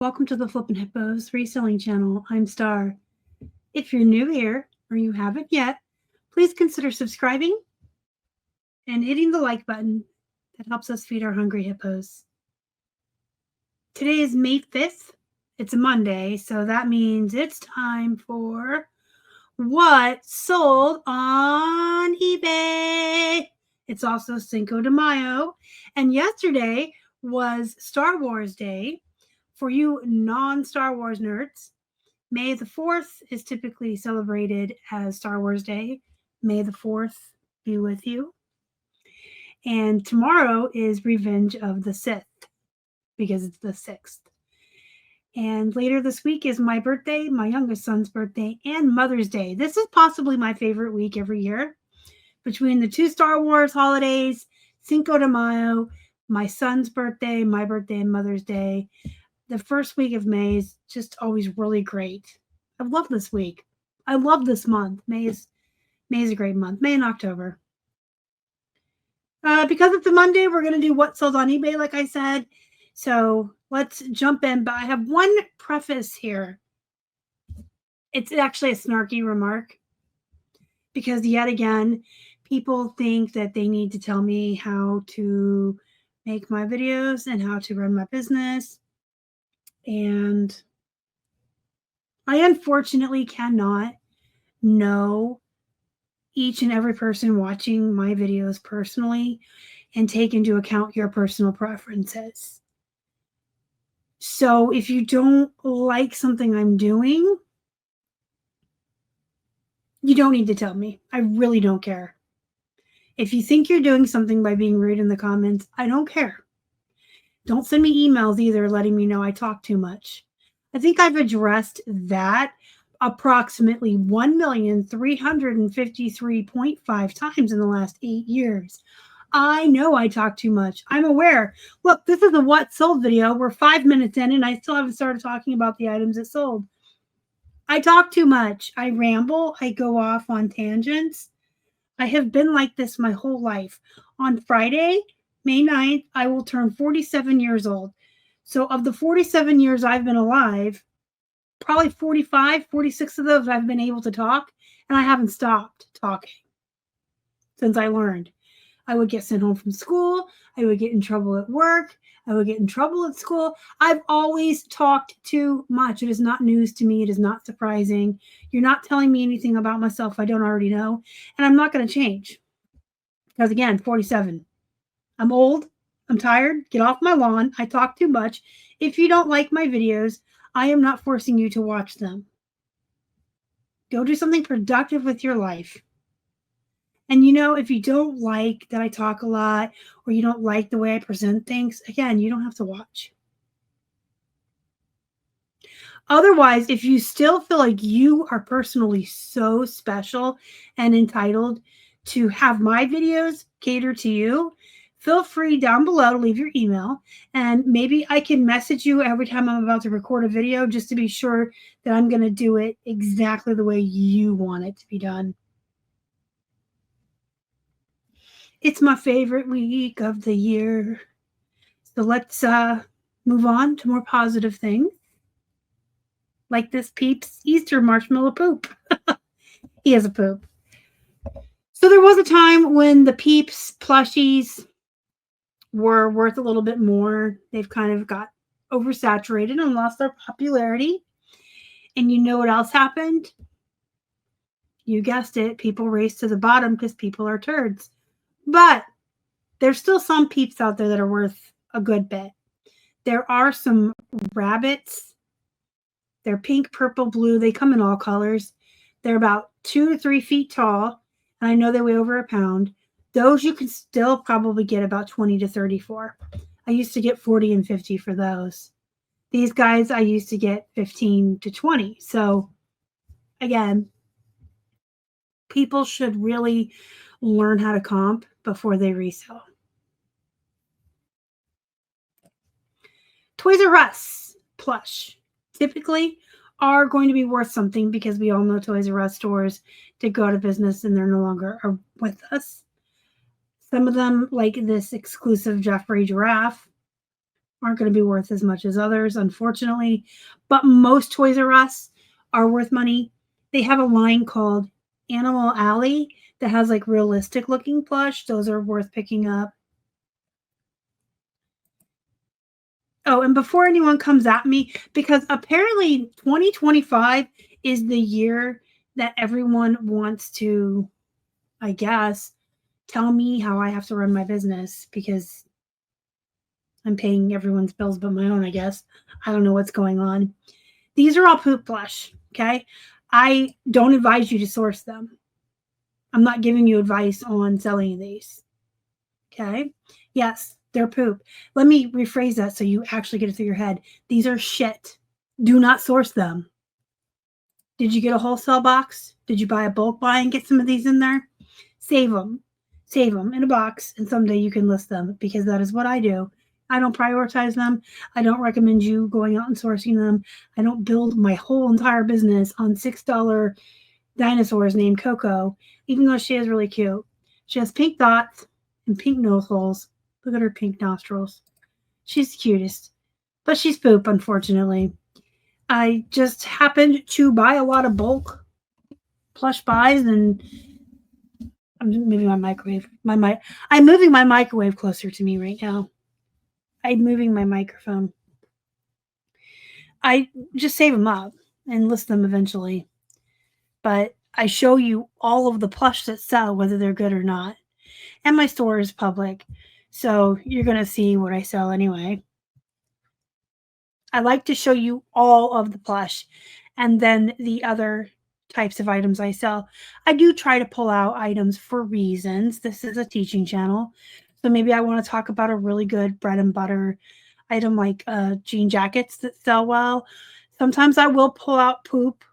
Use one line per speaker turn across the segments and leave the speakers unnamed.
Welcome to the Flippin' Hippos reselling channel. I'm Star. If you're new here or you haven't yet, please consider subscribing and hitting the like button. That helps us feed our hungry hippos. Today is May 5th. It's a Monday, so that means it's time for what sold on eBay. It's also Cinco de Mayo, and yesterday was Star Wars Day. For you non-Star Wars nerds, May the 4th is typically celebrated as Star Wars Day. May the 4th be with you. And tomorrow is Revenge of the Sith because it's the 6th. And later this week is my birthday, my youngest son's birthday, and Mother's Day. This is possibly my favorite week every year. Between the two Star Wars holidays, Cinco de Mayo, my son's birthday, my birthday, and Mother's Day, the first week of May is just always really great. I love this week. I love this month. May is a great month. May and October. Because it's a Monday, we're going to do what sold on eBay, like I said. So let's jump in. But I have one preface here. It's actually a snarky remark. Because yet again, people think that they need to tell me how to make my videos and how to run my business. And I unfortunately cannot know each and every person watching my videos personally and take into account your personal preferences. So if you don't like something I'm doing, you don't need to tell me. I really don't care. If you think you're doing something by being rude in the comments, I don't care. Don't send me emails either letting me know I talk too much. I think I've addressed that approximately 1,353.5 times in the last 8 years. I know I talk too much. I'm aware. Look, this is a what sold video. We're 5 minutes in and I still haven't started talking about the items that sold. I talk too much. I ramble. I go off on tangents. I have been like this my whole life. On Friday, May 9th, I will turn 47 years old. So of the 47 years I've been alive, probably 45, 46 of those I've been able to talk, and I haven't stopped talking since I learned. I would get sent home from school. I would get in trouble at work. I would get in trouble at school. I've always talked too much. It is not news to me. It is not surprising. You're not telling me anything about myself I don't already know, and I'm not going to change. Because again, 47. I'm old. I'm tired. Get off my lawn. I talk too much. If you don't like my videos, I am not forcing you to watch them. Go do something productive with your life. And if you don't like that I talk a lot or you don't like the way I present things, again, you don't have to watch. Otherwise, if you still feel like you are personally so special and entitled to have my videos cater to you, feel free down below to leave your email, and maybe I can message you every time I'm about to record a video just to be sure that I'm going to do it exactly the way you want it to be done. It's my favorite week of the year. So let's move on to more positive things. Like this Peeps Easter marshmallow poop. He has a poop. So there was a time when the Peeps plushies were worth a little bit more. They've kind of got oversaturated and lost their popularity. And you know what else happened? You guessed it. People race to the bottom because people are turds. But there's still some Peeps out there that are worth a good bit. There are some rabbits. They're pink, purple, blue. They come in all colors. They're about 2 to 3 feet tall. And I know they weigh over a pound. Those you can still probably get about 20 to 30 for. I used to get 40 and 50 for those. These guys I used to get 15 to 20. So again, people should really learn how to comp before they resell. Toys R Us plush typically are going to be worth something because we all know Toys R Us stores did go out of business and they're no longer with us. Some of them, like this exclusive Jeffrey giraffe, aren't going to be worth as much as others, unfortunately. But most Toys R Us are worth money. They have a line called Animal Alley that has like realistic looking plush. Those are worth picking up. Oh, and before anyone comes at me, because apparently 2025 is the year that everyone wants to, I guess, tell me how I have to run my business because I'm paying everyone's bills but my own, I guess. I don't know what's going on. These are all poop plush, okay? I don't advise you to source them. I'm not giving you advice on selling these, okay? Yes, they're poop. Let me rephrase that so you actually get it through your head. These are shit. Do not source them. Did you get a wholesale box? Did you buy a bulk buy and get some of these in there? Save them. Save them in a box, and someday you can list them because that is what I do. I don't prioritize them. I don't recommend you going out and sourcing them. I don't build my whole entire business on $6 dinosaurs named Coco, even though she is really cute. She has pink dots and pink nose holes. Look at her pink nostrils. She's the cutest, but she's poop, unfortunately. I just happened to buy a lot of bulk plush buys, and I'm moving my microwave. I'm moving my microwave closer to me right now. I'm moving my microphone. I just save them up and list them eventually. But I show you all of the plush that sell, whether they're good or not. And my store is public, so you're going to see what I sell anyway. I like to show you all of the plush and then the other types of items I sell. I do try to pull out items for reasons. This is a teaching channel. So maybe I want to talk about a really good bread and butter item like jean jackets that sell well. Sometimes I will pull out poop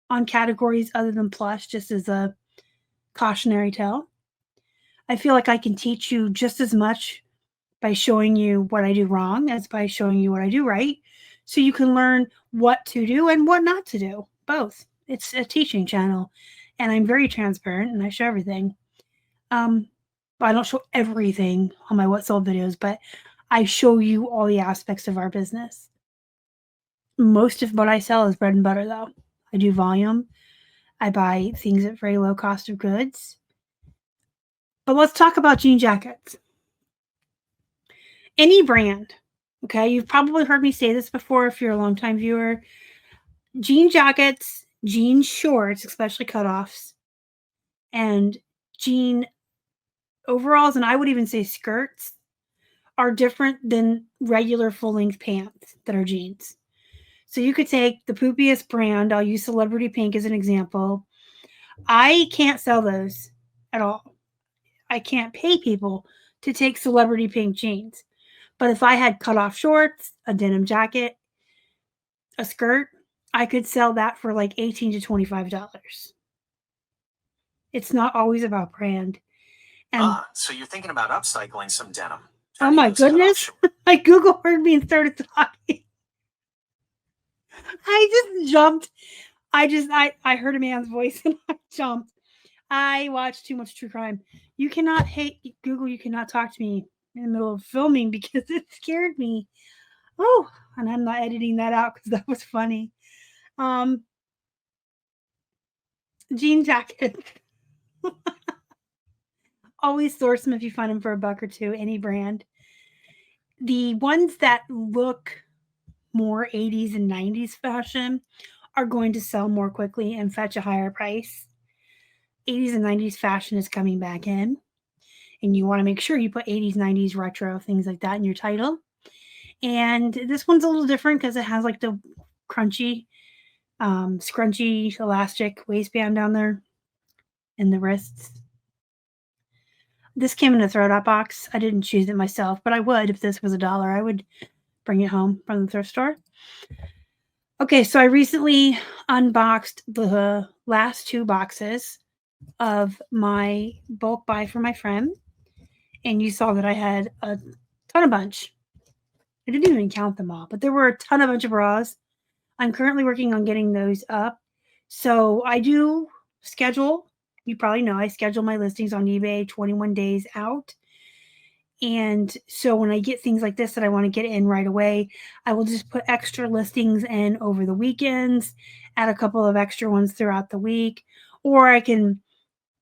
on categories other than plush just as a cautionary tale. I feel like I can teach you just as much by showing you what I do wrong as by showing you what I do right. So you can learn what to do and what not to do. Both. It's a teaching channel. And I'm very transparent and I show everything. I don't show everything on my what sold videos, but I show you all the aspects of our business. Most of what I sell is bread and butter though. I do volume. I buy things at very low cost of goods. But let's talk about jean jackets. Any brand, okay? You've probably heard me say this before if you're a longtime viewer. Jean jackets, jean shorts, especially cutoffs, and jean overalls, and I would even say skirts, are different than regular full-length pants that are jeans. So you could take the poopiest brand. I'll use Celebrity Pink as an example. I can't sell those at all. I can't pay people to take Celebrity Pink jeans. But if I had cutoff shorts, a denim jacket, a skirt, I could sell that for like $18 to $25. It's not always about brand. And
so you're thinking about upcycling some denim.
Oh my goodness. My Google heard me and started talking. I just jumped. I heard a man's voice and I jumped. I watch too much true crime. You cannot hate Google. You cannot talk to me in the middle of filming because it scared me. Oh, and I'm not editing that out because that was funny. Jean jacket. Always source them if you find them for $1 or $2, any brand. The ones that look more 80s and 90s fashion are going to sell more quickly and fetch a higher price. 80s and 90s fashion is coming back in, and you want to make sure you put 80s, 90s retro, things like that in your title. And this one's a little different because it has like the crunchy, scrunchy, elastic waistband down there and the wrists. This came in a throw-out box. I didn't choose it myself, but I would if this was $1. I would bring it home from the thrift store. Okay, so I recently unboxed the last 2 boxes of my bulk buy for my friend, and you saw that I had a bunch. I didn't even count them all, but there were a bunch of bras. I'm currently working on getting those up. So I do schedule. You probably know I schedule my listings on eBay 21 days out. And so when I get things like this that I want to get in right away, I will just put extra listings in over the weekends, add a couple of extra ones throughout the week, or I can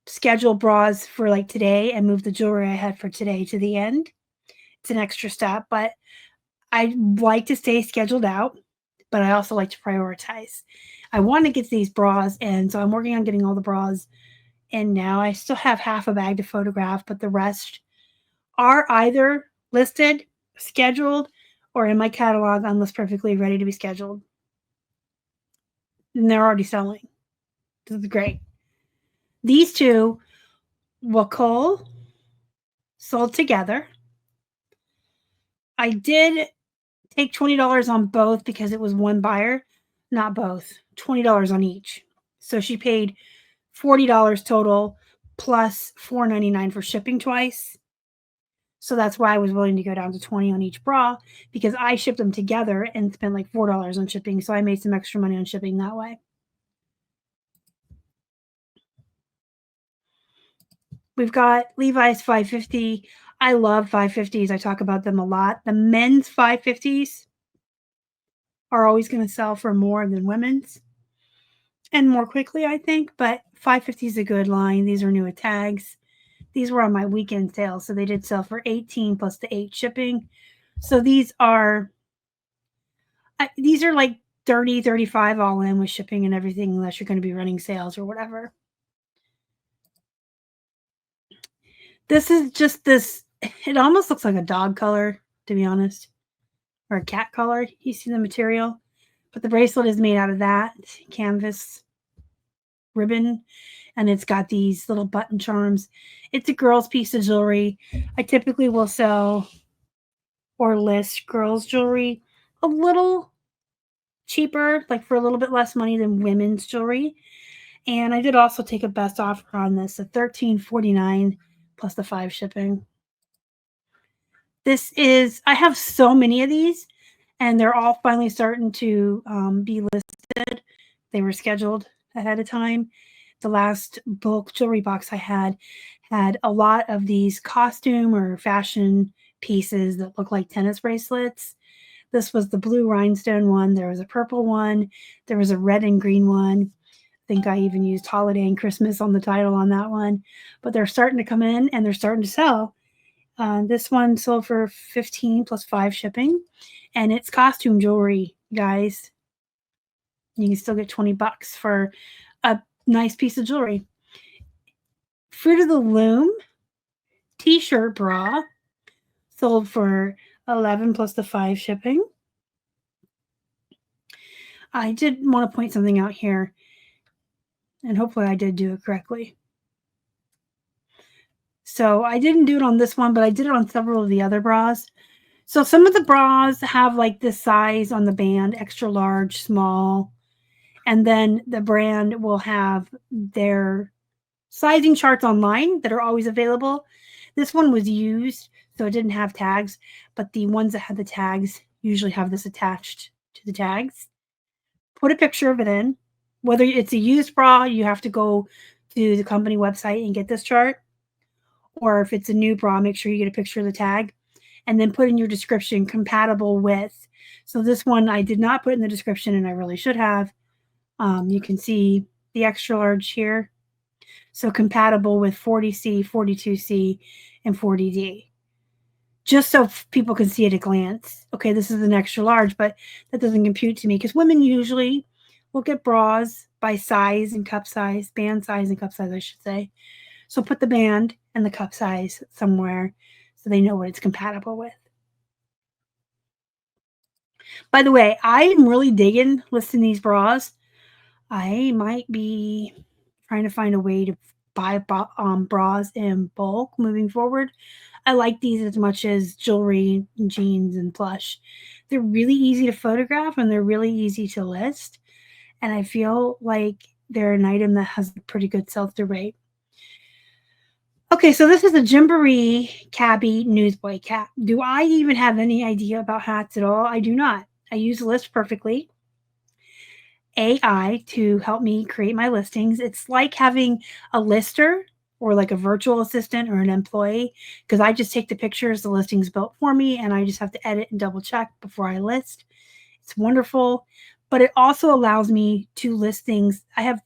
schedule bras for like today and move the jewelry I had for today to the end. It's an extra step, but I like to stay scheduled out, but I also like to prioritize. I want to get these bras in, so I'm working on getting all the bras in now. I still have half a bag to photograph, but the rest are either listed, scheduled, or in my catalog unless perfectly ready to be scheduled. And they're already selling. This is great. These two Wakol sold together. I did take $20 on both because it was one buyer, not both. $20 on each. So she paid $40 total plus $4.99 for shipping twice. So that's why I was willing to go down to 20 on each bra, because I shipped them together and spent like $4 on shipping. So I made some extra money on shipping that way. We've got Levi's 550. I love 550s. I talk about them a lot. The men's 550s are always going to sell for more than women's and more quickly, I think. But 550 is a good line. These are new with tags. These were on my weekend sale, so they did sell for 18 plus the 8 shipping. So these are like 30, 35 all in with shipping and everything, unless you're going to be running sales or whatever. This is just this, it almost looks like a dog color, to be honest, or a cat color. You see the material, but the bracelet is made out of that canvas ribbon, and it's got these little button charms. It's a girl's piece of jewelry. I typically will sell or list girls' jewelry a little cheaper, like for a little bit less money than women's jewelry. And I did also take a best offer on this, a $13.49 plus the 5 shipping. This is, I have so many of these, and they're all finally starting to be listed. They were scheduled ahead of time. The last bulk jewelry box I had a lot of these costume or fashion pieces that look like tennis bracelets. This was the blue rhinestone one. There was a purple one. There was a red and green one. I think I even used holiday and Christmas on the title on that one. But they're starting to come in and they're starting to sell. This one sold for 15 plus 5 shipping. And it's costume jewelry, guys. You can still get $20 for a nice piece of jewelry. Fruit of the Loom t-shirt bra sold for 11 plus the 5 shipping. I did want to point something out here, and hopefully I did do it correctly. So I didn't do it on this one, but I did it on several of the other bras. So some of the bras have like this size on the band, extra large, small, and then the brand will have their sizing charts online that are always available. This one was used, so it didn't have tags, but the ones that had the tags usually have this attached to the tags. Put a picture of it in. Whether it's a used bra, you have to go to the company website and get this chart. Or if it's a new bra, make sure you get a picture of the tag. And then put in your description, compatible with. So this one I did not put in the description, and I really should have. You can see the extra large here. So compatible with 40C, 42C, and 40D. Just so people can see at a glance. Okay, this is an extra large, but that doesn't compute to me because women usually will get bras by size and cup size, band size and cup size, I should say. So put the band and the cup size somewhere so they know what it's compatible with. By the way, I'm really digging listing these bras. I might be trying to find a way to buy bras in bulk moving forward. I like these as much as jewelry, jeans, and plush. They're really easy to photograph and they're really easy to list. And I feel like they're an item that has a pretty good sell-through rate. Okay, so this is a Gymboree Cabbie Newsboy cap. Do I even have any idea about hats at all? I do not. I use List Perfectly AI to help me create my listings. It's like having a lister or like a virtual assistant or an employee, because I just take the pictures, the listing's built for me, and I just have to edit and double check before I list. It's wonderful, but it also allows me to list things I have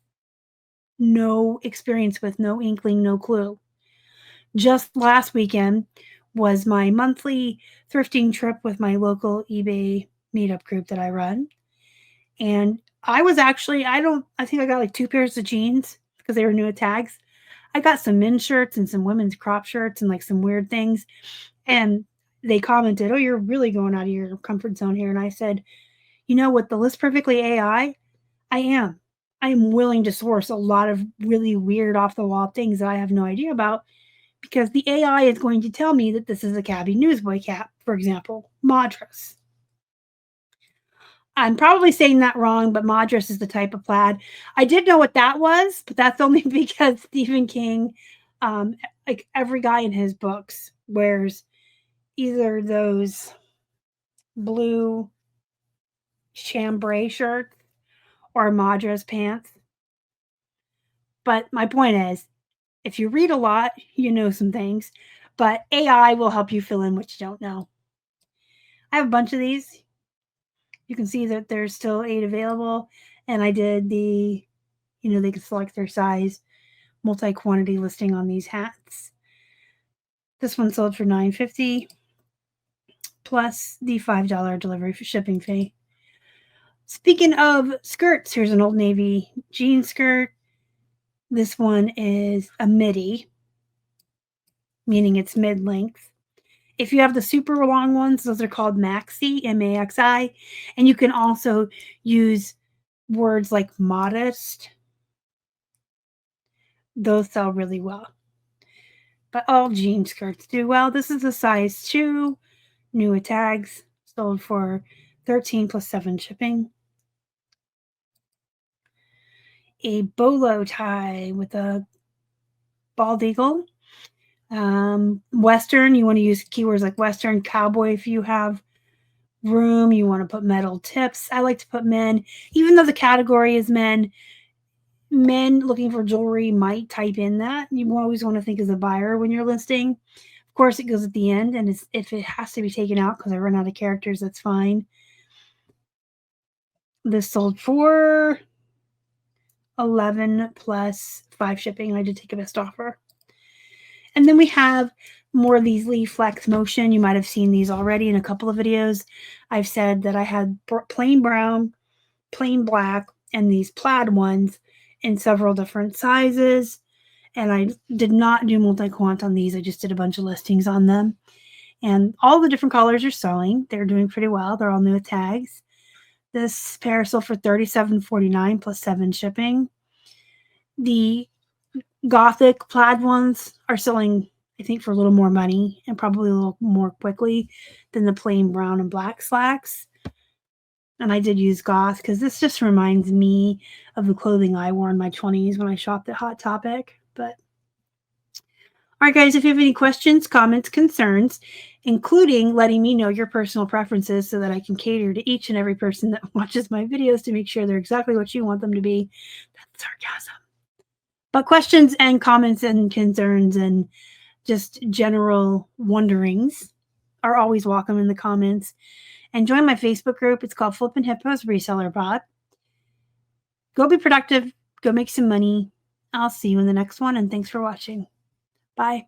no experience with, no inkling, no clue. Just last weekend was my monthly thrifting trip with my local eBay meetup group that I run. And I was actually, I think I got like 2 pairs of jeans because they were new at tags. I got some men's shirts and some women's crop shirts and like some weird things. And they commented, "Oh, you're really going out of your comfort zone here." And I said, with the List Perfectly AI, I am. I am willing to source a lot of really weird off the wall things that I have no idea about, because the AI is going to tell me that this is a Cabby Newsboy cap, for example, Madras. I'm probably saying that wrong, but Madras is the type of plaid. I did know what that was, but that's only because Stephen King, like every guy in his books, wears either those blue chambray shirts or Madras pants. But my point is, if you read a lot, you know some things, but AI will help you fill in what you don't know. I have a bunch of these. You can see that there's still 8 available, and I did they can select their size, multi-quantity listing on these hats. This one sold for $9.50 plus the $5 delivery for shipping fee. Speaking of skirts, here's an Old Navy jean skirt. This one is a midi, meaning it's mid-length. If you have the super long ones, those are called maxi, M-A-X-I, and you can also use words like modest. Those sell really well. But all jean skirts do well. This is a size 2, new at tags, sold for $13 plus 7 shipping. A bolo tie with a bald eagle. Western, you want to use keywords like Western, cowboy if you have room. You want to put metal tips. I like to put men, even though the category is men looking for jewelry might type in that. You always want to think as a buyer when you're listing. Of course, it goes at the end, and if it has to be taken out because I run out of characters, that's fine. This sold for $11 plus 5 shipping. I did take a best offer. And then we have more of these Lee Flex Motion. You might have seen these already in a couple of videos. I've said that I had plain brown, plain black, and these plaid ones in several different sizes. And I did not do multi-quant on these. I just did a bunch of listings on them. And all the different colors are selling. They're doing pretty well. They're all new at tags. This pair sold for $37.49 plus 7 shipping. The Gothic plaid ones are selling, I think, for a little more money and probably a little more quickly than the plain brown and black slacks. And I did use goth because this just reminds me of the clothing I wore in my 20s when I shopped at Hot Topic. But all right, guys, if you have any questions, comments, concerns, including letting me know your personal preferences so that I can cater to each and every person that watches my videos to make sure they're exactly what you want them to be. That's sarcasm. But questions and comments and concerns and just general wonderings are always welcome in the comments. And join my Facebook group. It's called Flippin' Hippos Reseller Bot. Go be productive. Go make some money. I'll see you in the next one, and thanks for watching. Bye.